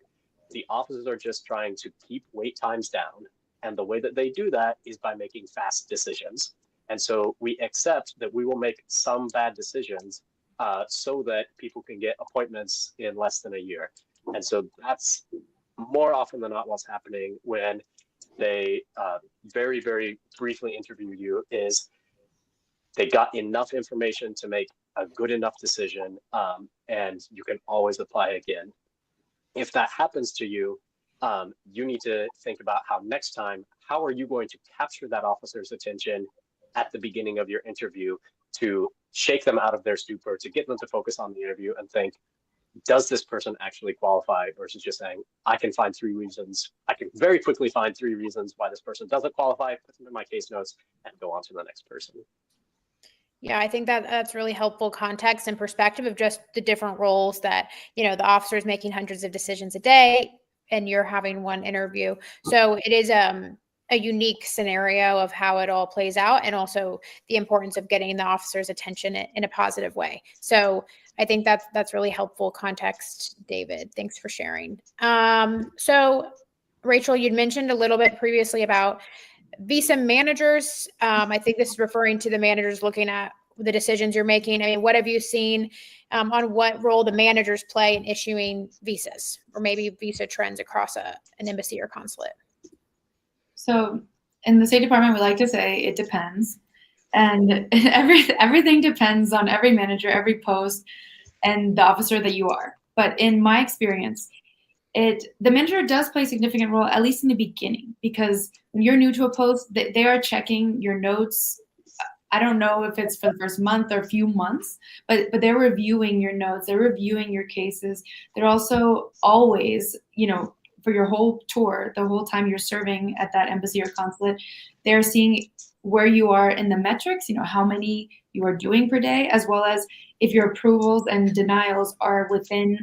the officers are just trying to keep wait times down. And the way that they do that is by making fast decisions. And so we accept that we will make some bad decisions so that people can get appointments in less than a year. And so that's more often than not what's happening when they very, very briefly interview you is they got enough information to make a good enough decision, and you can always apply again. If that happens to you, you need to think about how next time, how are you going to capture that officer's attention at the beginning of your interview to shake them out of their stupor, to get them to focus on the interview and think, does this person actually qualify, versus just saying, I can find 3 reasons. I can very quickly find 3 reasons why this person doesn't qualify, put them in my case notes, and go on to the next person. Yeah, I think that that's really helpful context and perspective of just the different roles that, the officer is making hundreds of decisions a day and you're having one interview. So it is a unique scenario of how it all plays out, and also the importance of getting the officer's attention in a positive way. So I think that's really helpful context, David. Thanks for sharing. So Rachel, you'd mentioned a little bit previously about Visa managers. I think this is referring to the managers looking at the decisions you're making. I mean, what have you seen on what role the managers play in issuing visas, or maybe visa trends across an embassy or consulate? So in the State Department, we like to say it depends. And everything depends on every manager, every post, and the officer that you are. But in my experience, the manager does play a significant role, at least in the beginning, because when you're new to a post, they are checking your notes. I don't know if it's for the first month or a few months, but they're reviewing your notes, they're reviewing your cases. They're also always, for your whole tour, the whole time you're serving at that embassy or consulate, they're seeing where you are in the metrics, how many you are doing per day, as well as if your approvals and denials are within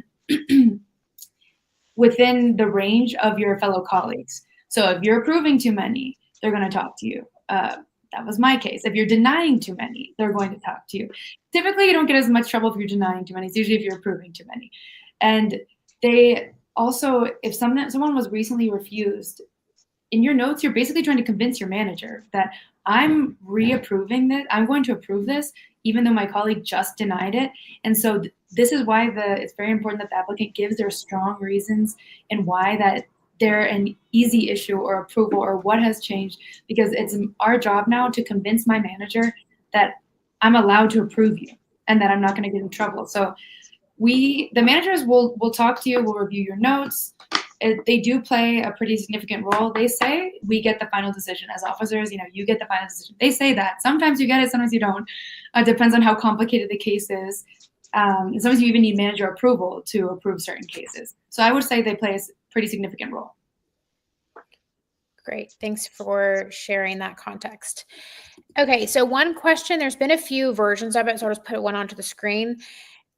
the range of your fellow colleagues. So if you're approving too many, they're going to talk to you. That was my case. If you're denying too many, they're going to talk to you. Typically, you don't get as much trouble if you're denying too many. It's usually if you're approving too many. And they also, if someone was recently refused, in your notes, you're basically trying to convince your manager that I'm reapproving this. I'm going to approve this, even though my colleague just denied it. And so this is why it's very important that the applicant gives their strong reasons and why that they're an easy issue or approval or what has changed, because it's our job now to convince my manager that I'm allowed to approve you and that I'm not going to get in trouble. So the managers will talk to you, will review your notes. They do play a pretty significant role. They say we get the final decision as officers. You get the final decision. They say that. Sometimes you get it, sometimes you don't. It depends on how complicated the case is. And sometimes you even need manager approval to approve certain cases. So I would say they play a pretty significant role. Great. Thanks for sharing that context. Okay, so one question, there's been a few versions of it, so I'll just put one onto the screen.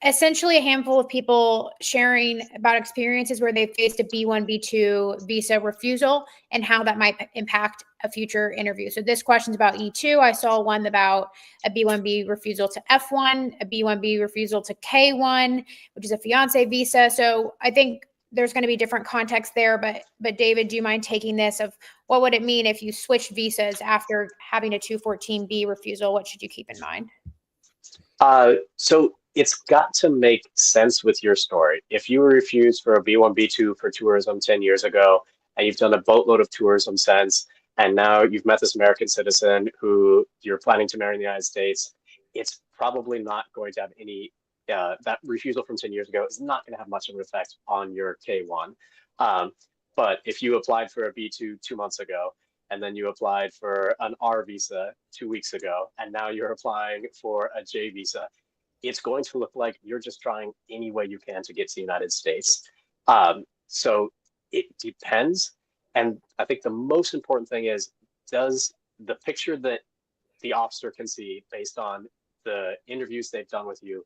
Essentially, a handful of people sharing about experiences where they faced a B1, B2 visa refusal and how that might impact a future interview. So this question's about E2. I saw one about a B1B refusal to F1, a B1B refusal to K1, which is a fiance visa. So I think there's going to be different context there, but David, do you mind taking this of what would it mean if you switch visas after having a 214B refusal? What should you keep in mind? So it's got to make sense with your story. If you were refused for a B1, B2 for tourism 10 years ago, and you've done a boatload of tourism since, and now you've met this American citizen who you're planning to marry in the United States, it's probably not going to have any, that refusal from 10 years ago is not going to have much of an effect on your K1. But if you applied for a B2 2 months ago, and then you applied for an R visa 2 weeks ago, and now you're applying for a J visa, it's going to look like you're just trying any way you can to get to the United States. So it depends. And I think the most important thing is, does the picture that the officer can see based on the interviews they've done with you,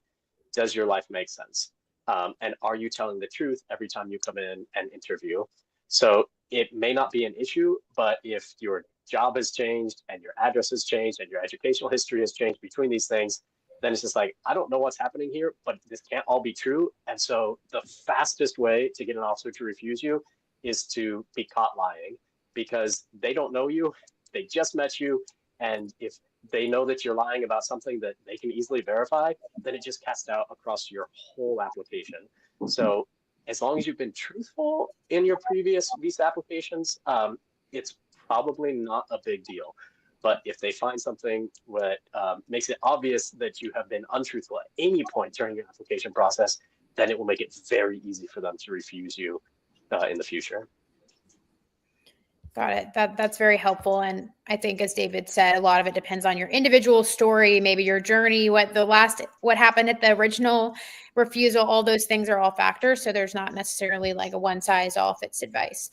does your life make sense? And are you telling the truth every time you come in and interview? So it may not be an issue, but if your job has changed and your address has changed and your educational history has changed between these things, then it's just like, I don't know what's happening here, but this can't all be true. And so the fastest way to get an officer to refuse you is to be caught lying, because they don't know you, they just met you. And if they know that you're lying about something that they can easily verify, then it just casts out across your whole application. So as long as you've been truthful in your previous visa applications, it's probably not a big deal. But if they find something that makes it obvious that you have been untruthful at any point during your application process, then it will make it very easy for them to refuse you in the future. Got it. That's very helpful. And I think, as David said, a lot of it depends on your individual story, maybe your journey, what happened at the original refusal. All those things are all factors. So there's not necessarily like a one size all fits advice.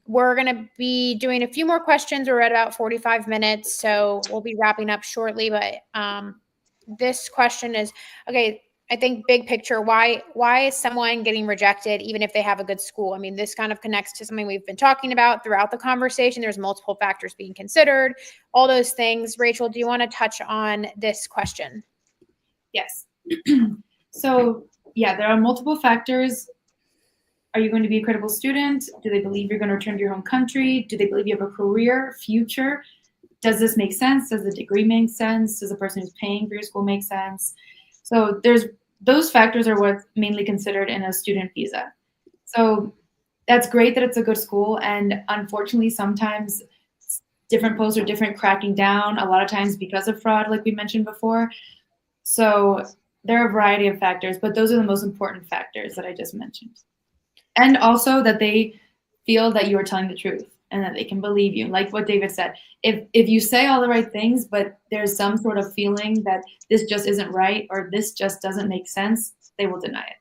We're going to be doing a few more questions. We're at about 45 minutes, so we'll be wrapping up shortly. But this question is, okay, I think big picture, why is someone getting rejected even if they have a good school? I mean, this kind of connects to something we've been talking about throughout the conversation. There's multiple factors being considered, all those things. Rachel, do you want to touch on this question? Yes. So, yeah, there are multiple factors. Are you going to be a credible student? Do they believe you're going to return to your home country? Do they believe you have a career, future? Does this make sense? Does the degree make sense? Does the person who's paying for your school make sense? So those factors are what's mainly considered in a student visa. So that's great that it's a good school. And unfortunately, sometimes different posts are different, cracking down, a lot of times because of fraud, like we mentioned before. So there are a variety of factors, but those are the most important factors that I just mentioned. And also that they feel that you are telling the truth and that they can believe you. Like what David said, if you say all the right things, but there's some sort of feeling that this just isn't right or this just doesn't make sense, they will deny it.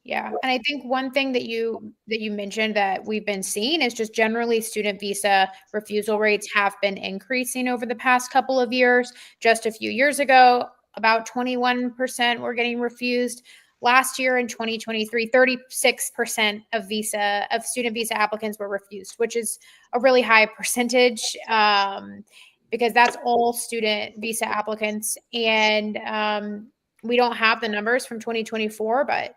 Yeah. And I think one thing that you mentioned that we've been seeing is just generally student visa refusal rates have been increasing over the past couple of years. Just a few years ago, about 21% were getting refused. Last year in 2023, 36% of student visa applicants were refused, which is a really high percentage because that's all student visa applicants. And we don't have the numbers from 2024, but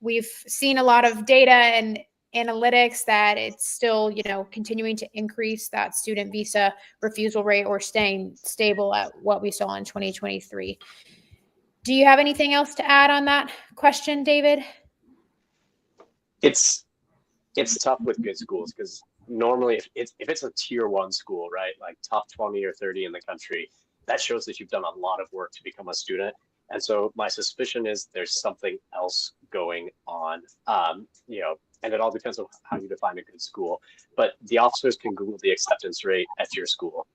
we've seen a lot of data and analytics that it's still, continuing to increase that student visa refusal rate or staying stable at what we saw in 2023. Do you have anything else to add on that question, David? It's tough with good schools because normally if it's a tier 1 school, right, like top 20 or 30 in the country, that shows that you've done a lot of work to become a student. And so my suspicion is there's something else going on, and it all depends on how you define a good school. But the officers can Google the acceptance rate at your school.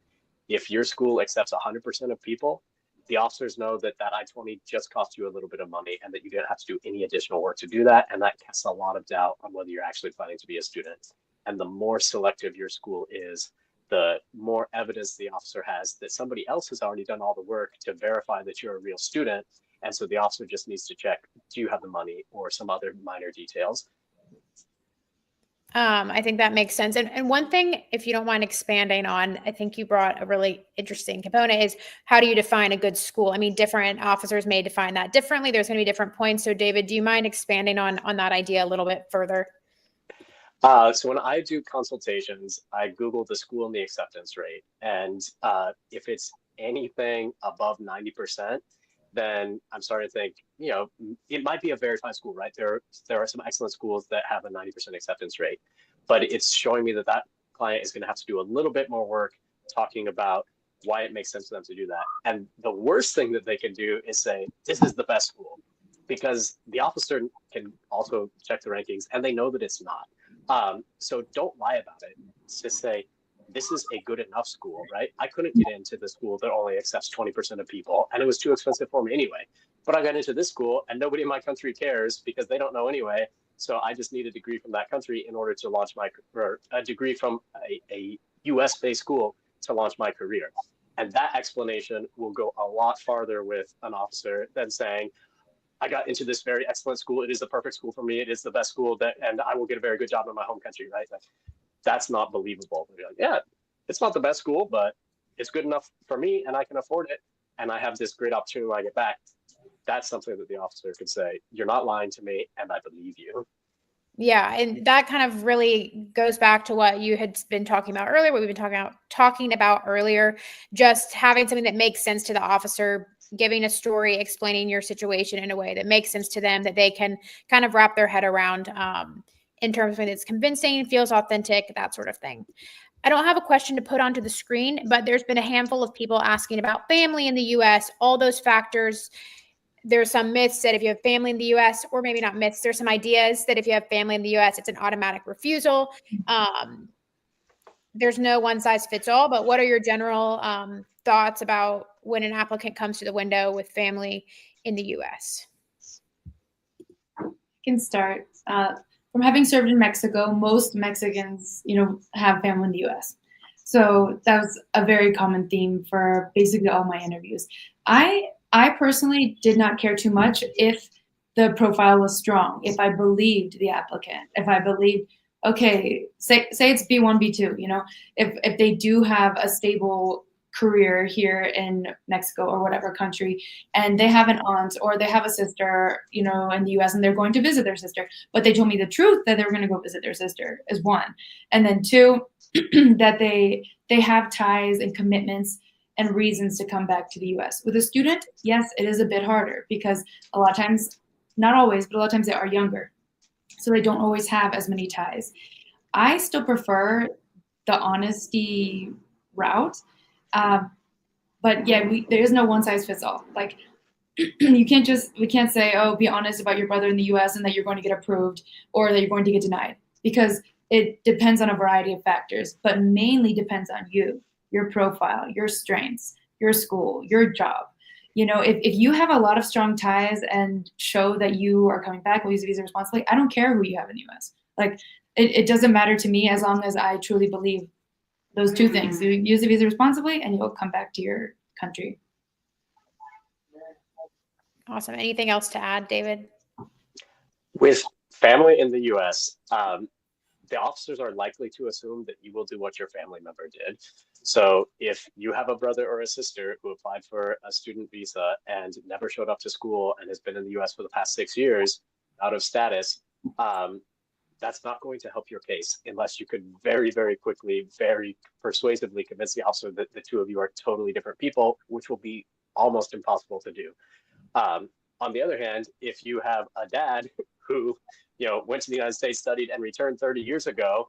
If your school accepts 100% of people, the officers know that I-20 just cost you a little bit of money and that you didn't have to do any additional work to do that. And that casts a lot of doubt on whether you're actually planning to be a student. And the more selective your school is, the more evidence the officer has that somebody else has already done all the work to verify that you're a real student. And so the officer just needs to check, do you have the money or some other minor details? I think that makes sense. And one thing, if you don't mind expanding on, I think you brought a really interesting component is how do you define a good school? I mean, different officers may define that differently. There's going to be different points. So David, do you mind expanding on that idea a little bit further? So when I do consultations, I Google the school and the acceptance rate. And if it's anything above 90%, then I'm starting to think, it might be a verified school, right? There are some excellent schools that have a 90% acceptance rate, but it's showing me that client is going to have to do a little bit more work talking about why it makes sense for them to do that. And the worst thing that they can do is say, this is the best school, because the officer can also check the rankings and they know that it's not. So don't lie about it. Just say, this is a good enough school, right? I couldn't get into the school that only accepts 20% of people, and it was too expensive for me anyway. But I got into this school, and nobody in my country cares because they don't know anyway. So I just need a degree from that country in order to launch a degree from a US-based school to launch my career. And that explanation will go a lot farther with an officer than saying, I got into this very excellent school. It is the perfect school for me. It is the best school and I will get a very good job in my home country, right? That's not believable. They're like, yeah, it's not the best school, but it's good enough for me and I can afford it. And I have this great opportunity when I get back. That's something that the officer could say, you're not lying to me and I believe you. Yeah. And that kind of really goes back to what you had been talking about earlier, what we've been talking about earlier, just having something that makes sense to the officer, giving a story, explaining your situation in a way that makes sense to them, that they can kind of wrap their head around in terms of when it's convincing, feels authentic, that sort of thing. I don't have a question to put onto the screen, but there's been a handful of people asking about family in the US, all those factors. There's some myths that if you have family in the US, or maybe not myths, there's some ideas that if you have family in the US, it's an automatic refusal. There's no one size fits all, but what are your general thoughts about when an applicant comes to the window with family in the US? Can start. From having served in Mexico, most Mexicans, have family in the U.S. So that was a very common theme for basically all my interviews. I personally did not care too much if the profile was strong, if I believed the applicant, if I believed, okay, say it's B1, B2, if they do have a stable career here in Mexico or whatever country, and they have an aunt or they have a sister, in the US, and they're going to visit their sister, but they told me the truth that they were going to go visit their sister, is one. And then two, that they have ties and commitments and reasons to come back to the US. With a student, yes, it is a bit harder because a lot of times, not always, but a lot of times they are younger. So they don't always have as many ties. I still prefer the honesty route. But yeah, there is no one size fits all. Like we can't say, oh, be honest about your brother in the US and that you're going to get approved or that you're going to get denied, because it depends on a variety of factors, but mainly depends on you, your profile, your strengths, your school, your job. If you have a lot of strong ties and show that you are coming back, will use the visa responsibly, I don't care who you have in the US. Like it doesn't matter to me as long as I truly believe those two things. You use the visa responsibly and you'll come back to your country. Awesome. Anything else to add, David? With family in the US, the officers are likely to assume that you will do what your family member did. So if you have a brother or a sister who applied for a student visa and never showed up to school and has been in the US for the past 6 years out of status, that's not going to help your case unless you could very, very quickly, very persuasively convince the officer that the two of you are totally different people, which will be almost impossible to do. On the other hand, if you have a dad who, went to the United States, studied, and returned 30 years ago,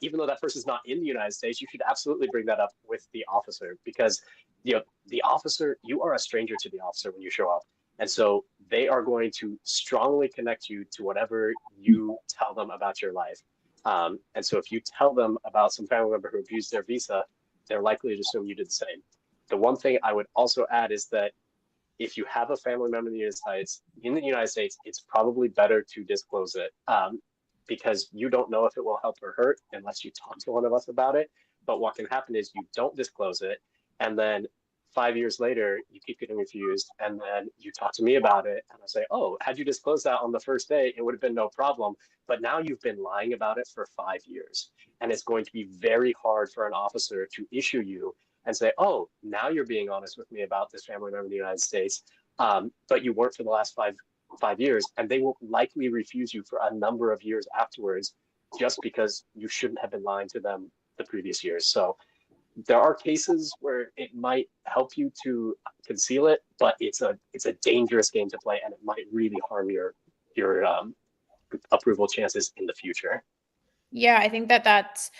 even though that person's not in the United States, you should absolutely bring that up with the officer, because, the officer, you are a stranger to the officer when you show up. And so they are going to strongly connect you to whatever you tell them about your life. And so if you tell them about some family member who abused their visa, they're likely to assume you did the same. The one thing I would also add is that if you have a family member in the United States, it's probably better to disclose it, because you don't know if it will help or hurt unless you talk to one of us about it. But what can happen is you don't disclose it, and then 5 years later, you keep getting refused, and then you talk to me about it, and I say, oh, had you disclosed that on the first day, it would have been no problem. But now you've been lying about it for 5 years, and it's going to be very hard for an officer to issue you and say, oh, now you're being honest with me about this family member in the United States, but you weren't for the last five years, and they will likely refuse you for a number of years afterwards, just because you shouldn't have been lying to them the previous years. So there are cases where it might help you to conceal it, but it's a dangerous game to play, and it might really harm your approval chances in the future. Yeah, I think that's,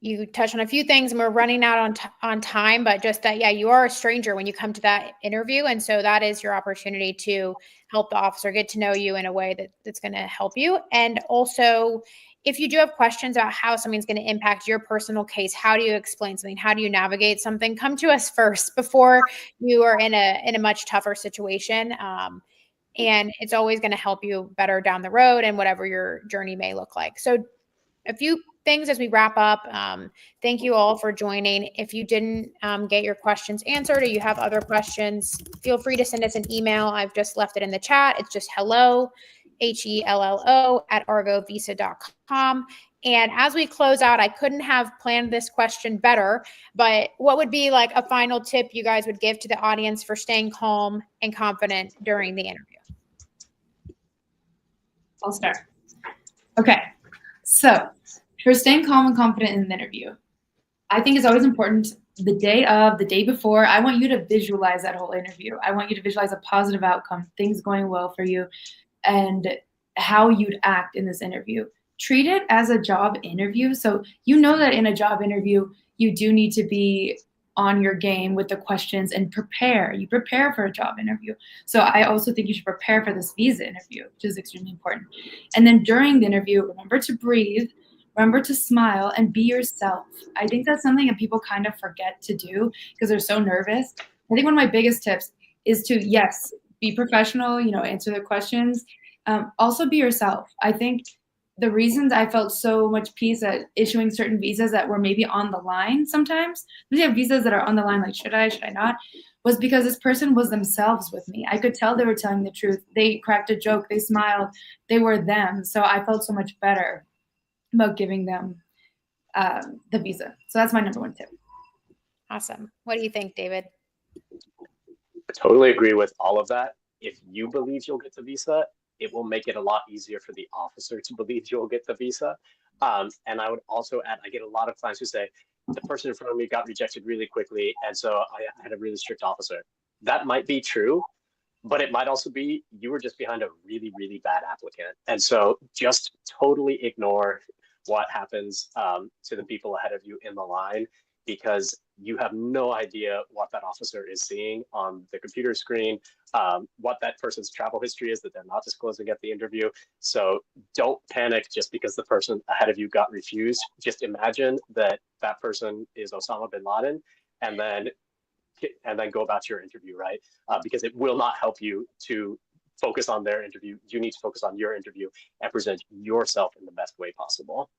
you touched on a few things, and we're running out on time, but just that, yeah, you are a stranger when you come to that interview. And so that is your opportunity to help the officer get to know you in a way that's going to help you. And also, if you do have questions about how something's going to impact your personal case, how do you explain something? How do you navigate something? Come to us first before you are in a much tougher situation. And it's always going to help you better down the road and whatever your journey may look like. So a few things as we wrap up. Thank you all for joining. If you didn't get your questions answered or you have other questions, feel free to send us an email. I've just left it in the chat. It's just hello, HELLO @argovisa.com. And as we close out, I couldn't have planned this question better, but what would be like a final tip you guys would give to the audience for staying calm and confident during the interview? I'll start. Okay. So for staying calm and confident in an interview, I think it's always important the day before, I want you to visualize that whole interview. I want you to visualize a positive outcome, things going well for you, and how you'd act in this interview. treat it as a job interview. So you know that in a job interview, you do need to be on your game with the questions and prepare. You prepare for a job interview. So I also think you should prepare for this visa interview, which is extremely important. And then during the interview, remember to breathe, remember to smile, and be yourself. I think that's something that people kind of forget to do because they're so nervous. I think one of my biggest tips is to, yes, be professional, answer the questions. Also be yourself. I think the reasons I felt so much peace at issuing certain visas that were maybe on the line sometimes, we have visas that are on the line, like, should I not, was because this person was themselves with me. I could tell they were telling the truth. They cracked a joke, they smiled, they were them. So I felt so much better about giving them the visa. So that's my number one tip. Awesome. What do you think, David? I totally agree with all of that. If you believe you'll get the visa, it will make it a lot easier for the officer to believe you'll get the visa. And I would also add, I get a lot of clients who say, the person in front of me got rejected really quickly, and so I had a really strict officer. That might be true, but it might also be you were just behind a really, really bad applicant. And so just totally ignore what happens to the people ahead of you in the line, because you have no idea what that officer is seeing on the computer screen, what that person's travel history is that they're not disclosing at the interview. So don't panic just because the person ahead of you got refused. Just imagine that that person is Osama bin Laden, and then go about your interview, right? Because it will not help you to focus on their interview. You need to focus on your interview and present yourself in the best way possible.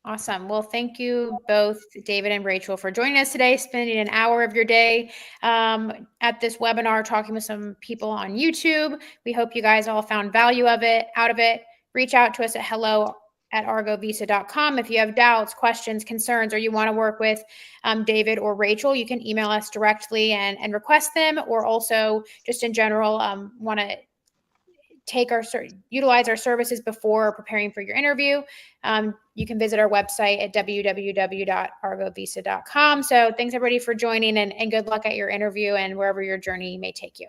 Awesome. Well, thank you both, David and Rachel, for joining us today, spending an hour of your day at this webinar, talking with some people on YouTube. We hope you guys all found value out of it. Reach out to us at hello@argovisa.com. If you have doubts, questions, concerns, or you want to work with David or Rachel, you can email us directly and request them, or also just in general want to utilize our services before preparing for your interview. You can visit our website at www.argovisa.com. So thanks everybody for joining, and good luck at your interview and wherever your journey may take you.